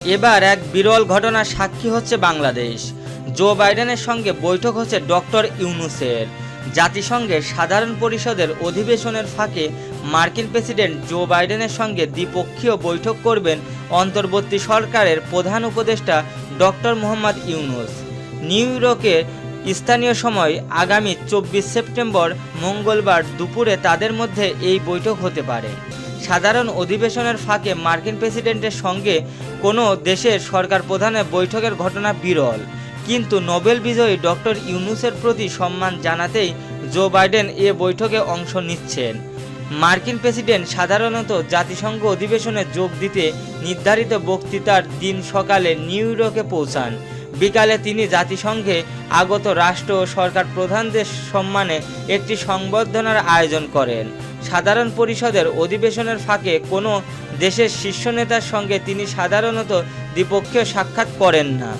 এবার এক বিরল ঘটনার সাক্ষী হচ্ছে বাংলাদেশ। জো বাইডেনের সঙ্গে বৈঠক হচ্ছে ডক্টর ইউনূসের। জাতিসংঘের সাধারণ পরিষদের অধিবেশনের ফাঁকে মার্কিন প্রেসিডেন্ট জো বাইডেনের সঙ্গে দ্বিপক্ষীয় বৈঠক করবেন অন্তর্বর্তী সরকারের প্রধান উপদেষ্টা ডক্টর মোহাম্মদ ইউনূস। নিউ ইয়র্কে স্থানীয় সময় আগামী 24 সেপ্টেম্বর মঙ্গলবার দুপুরে তাদের মধ্যে এই বৈঠক হতে পারে। সাধারণ অধিবেশনের ফাঁকে মার্কিন প্রেসিডেন্টের সঙ্গে কোনো দেশের সরকার প্রধানের বৈঠকের ঘটনা বিরল, কিন্তু নোবেল বিজয়ী ডক্টর ইউনূসের প্রতি সম্মান জানাতেই জো বাইডেন এ বৈঠকে অংশ নিচ্ছেন। মার্কিন প্রেসিডেন্ট সাধারণত জাতিসংঘ অধিবেশনে যোগ দিতে নির্ধারিত বক্তৃতার দিন সকালে নিউ ইয়র্কে পৌঁছান। বিকালে তিনি জাতিসংঘে আগত রাষ্ট্র ও সরকার প্রধানদের সম্মানে একটি সংবর্ধনার আয়োজন করেন। সাধারণ পরিষদের অধিবেশনের ফাঁকে কোনো দেশের শীর্ষ নেতার সঙ্গে তিনি সাধারণত দ্বিপক্ষীয় সাক্ষাৎ করেন না,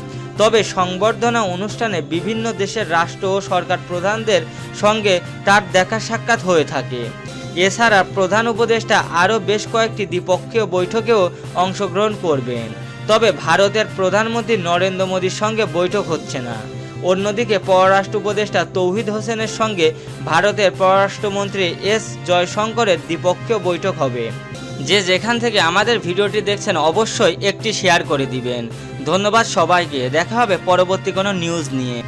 তবে সংবর্ধনা অনুষ্ঠানে বিভিন্ন দেশের রাষ্ট্র ও সরকার প্রধানদের সঙ্গে তার দেখা সাক্ষাৎ হয়ে থাকে। এছাড়া প্রধান উপদেষ্টা আরও বেশ কয়েকটি দ্বিপক্ষীয় বৈঠকেও অংশগ্রহণ করবেন, তবে ভারতের প্রধানমন্ত্রী নরেন্দ্র মোদীর সঙ্গে বৈঠক হচ্ছে না। অন্যদিকে পররাষ্ট্র উপদেষ্টা তৌহিদ হোসেনের সঙ্গে ভারতের পররাষ্ট্রমন্ত্রী এস জয়শঙ্করের দ্বিপক্ষীয় বৈঠক হবে। যে যেখান থেকে আমাদের ভিডিওটি দেখছেন অবশ্যই একটি শেয়ার করে দিবেন। ধন্যবাদ সবাইকে। দেখা হবে পরবর্তী কোনো নিউজ নিয়ে।